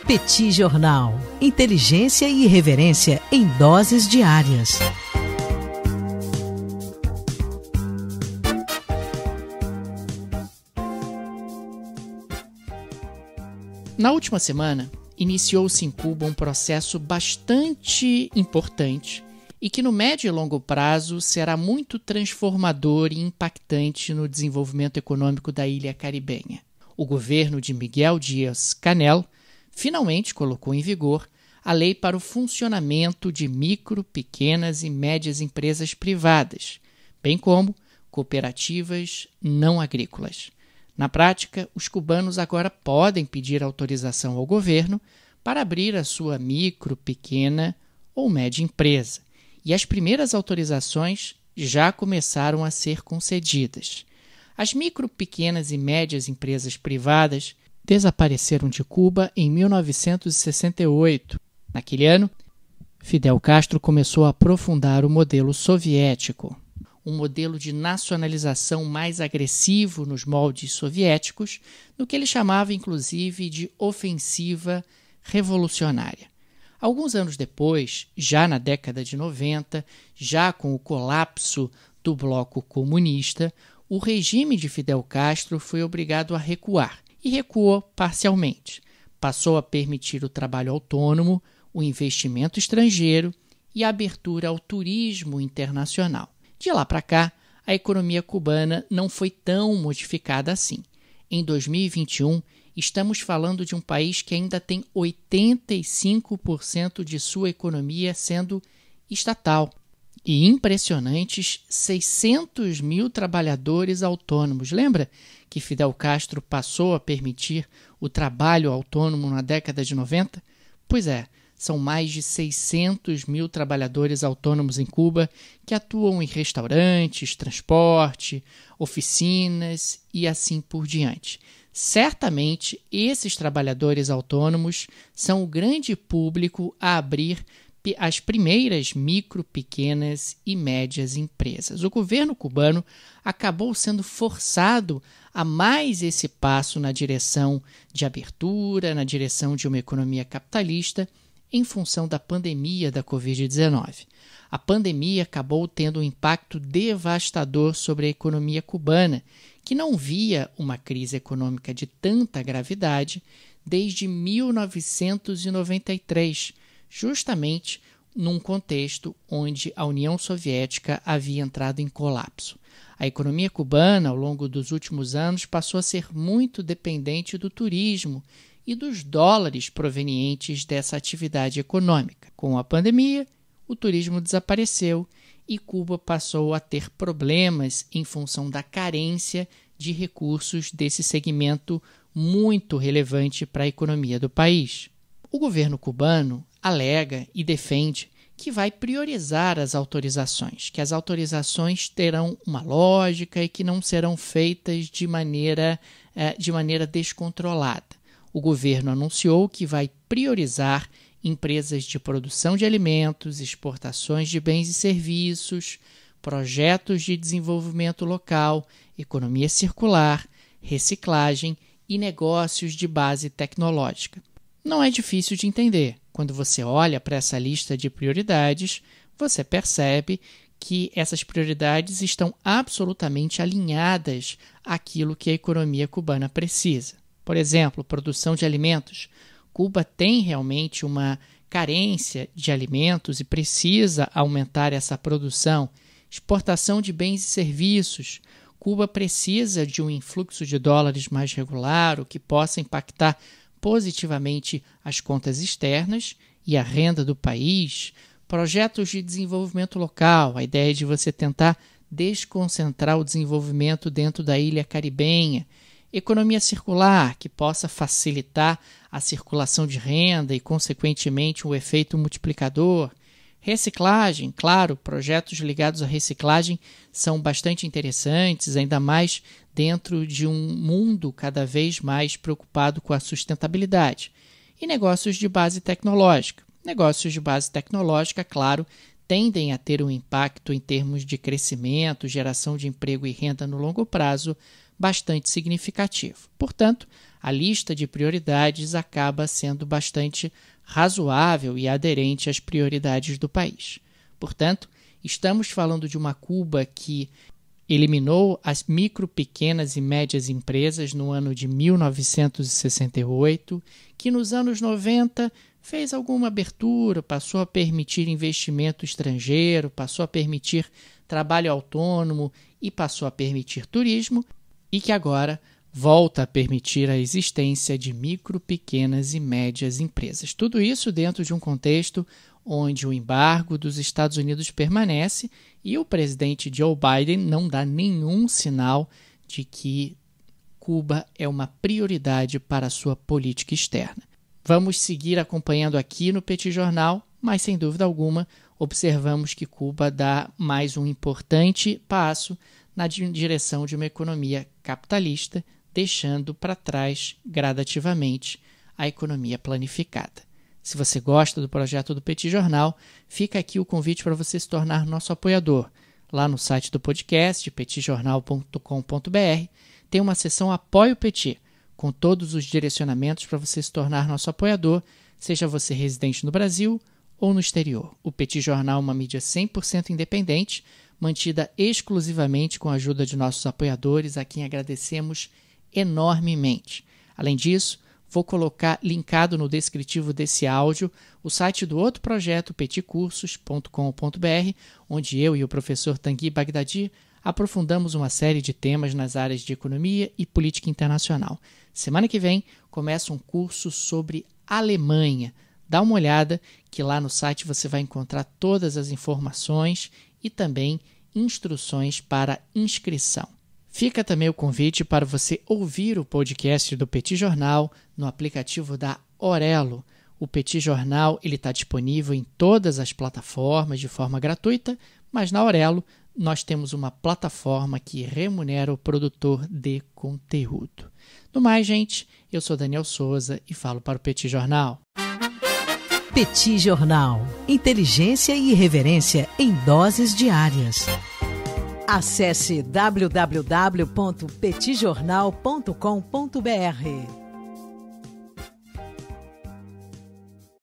Petit Jornal. Inteligência e irreverência em doses diárias. Na última semana, iniciou-se em Cuba um processo bastante importante e que no médio e longo prazo será muito transformador e impactante no desenvolvimento econômico da ilha caribenha. O governo de Miguel Díaz-Canel finalmente colocou em vigor a lei para o funcionamento de micro, pequenas e médias empresas privadas, bem como cooperativas não agrícolas. Na prática, os cubanos agora podem pedir autorização ao governo para abrir a sua micro, pequena ou média empresa. E as primeiras autorizações já começaram a ser concedidas. As micro, pequenas e médias empresas privadas desapareceram de Cuba em 1968. Naquele ano, Fidel Castro começou a aprofundar o modelo soviético, um modelo de nacionalização mais agressivo nos moldes soviéticos, no que ele chamava inclusive de ofensiva revolucionária. Alguns anos depois, já na década de 90, já com o colapso do bloco comunista, o regime de Fidel Castro foi obrigado a recuar, e recuou parcialmente. Passou a permitir o trabalho autônomo, o investimento estrangeiro e a abertura ao turismo internacional. De lá para cá, a economia cubana não foi tão modificada assim. Em 2021, estamos falando de um país que ainda tem 85% de sua economia sendo estatal e impressionantes 600 mil trabalhadores autônomos. Lembra que Fidel Castro passou a permitir o trabalho autônomo na década de 90? Pois é, são mais de 600 mil trabalhadores autônomos em Cuba que atuam em restaurantes, transporte, oficinas e assim por diante. Certamente, esses trabalhadores autônomos são o grande público a abrir as primeiras micro, pequenas e médias empresas. O governo cubano acabou sendo forçado a mais esse passo na direção de abertura, na direção de uma economia capitalista, em função da pandemia da Covid-19. A pandemia acabou tendo um impacto devastador sobre a economia cubana, que não via uma crise econômica de tanta gravidade desde 1993, justamente num contexto onde a União Soviética havia entrado em colapso. A economia cubana, ao longo dos últimos anos, passou a ser muito dependente do turismo e dos dólares provenientes dessa atividade econômica. Com a pandemia, o turismo desapareceu e Cuba passou a ter problemas em função da carência de recursos desse segmento muito relevante para a economia do país. O governo cubano alega e defende que vai priorizar as autorizações, que as autorizações terão uma lógica e que não serão feitas de maneira descontrolada. O governo anunciou que vai priorizar empresas de produção de alimentos, exportações de bens e serviços, projetos de desenvolvimento local, economia circular, reciclagem e negócios de base tecnológica. Não é difícil de entender. Quando você olha para essa lista de prioridades, você percebe que essas prioridades estão absolutamente alinhadas àquilo que a economia cubana precisa. Por exemplo, produção de alimentos. Cuba tem realmente uma carência de alimentos e precisa aumentar essa produção. Exportação de bens e serviços. Cuba precisa de um influxo de dólares mais regular, o que possa impactar positivamente as contas externas e a renda do país. Projetos de desenvolvimento local, a ideia de você tentar desconcentrar o desenvolvimento dentro da ilha caribenha. Economia circular, que possa facilitar a circulação de renda e, consequentemente, o efeito multiplicador. Reciclagem, claro, projetos ligados à reciclagem são bastante interessantes, ainda mais dentro de um mundo cada vez mais preocupado com a sustentabilidade. E negócios de base tecnológica. Negócios de base tecnológica, claro, tendem a ter um impacto em termos de crescimento, geração de emprego e renda no longo prazo bastante significativo. Portanto, a lista de prioridades acaba sendo bastante razoável e aderente às prioridades do país. Portanto, estamos falando de uma Cuba que eliminou as micro, pequenas e médias empresas no ano de 1968, que nos anos 90 fez alguma abertura, passou a permitir investimento estrangeiro, passou a permitir trabalho autônomo e passou a permitir turismo, e que agora volta a permitir a existência de micro, pequenas e médias empresas. Tudo isso dentro de um contexto onde o embargo dos Estados Unidos permanece e o presidente Joe Biden não dá nenhum sinal de que Cuba é uma prioridade para a sua política externa. Vamos seguir acompanhando aqui no Petit Jornal, mas sem dúvida alguma observamos que Cuba dá mais um importante passo na direção de uma economia capitalista, deixando para trás gradativamente a economia planificada. Se você gosta do projeto do Petit Jornal, fica aqui o convite para você se tornar nosso apoiador. Lá no site do podcast, petitjornal.com.br, tem uma seção Apoie o Petit, com todos os direcionamentos para você se tornar nosso apoiador, seja você residente no Brasil ou no exterior. O Petit Jornal é uma mídia 100% independente, mantida exclusivamente com a ajuda de nossos apoiadores, a quem agradecemos enormemente. Além disso, vou colocar linkado no descritivo desse áudio o site do outro projeto, petitcursos.com.br, onde eu e o professor Tanguy Bagdadi aprofundamos uma série de temas nas áreas de economia e política internacional. Semana que vem começa um curso sobre Alemanha. Dá uma olhada que lá no site você vai encontrar todas as informações e também instruções para inscrição. Fica também o convite para você ouvir o podcast do Petit Jornal no aplicativo da Orelo. O Petit Jornal está disponível em todas as plataformas de forma gratuita, mas na Orelo nós temos uma plataforma que remunera o produtor de conteúdo. No mais, gente, eu sou Daniel Souza e falo para o Petit Jornal. Petit Jornal. Inteligência e irreverência em doses diárias. Acesse www.petitjornal.com.br.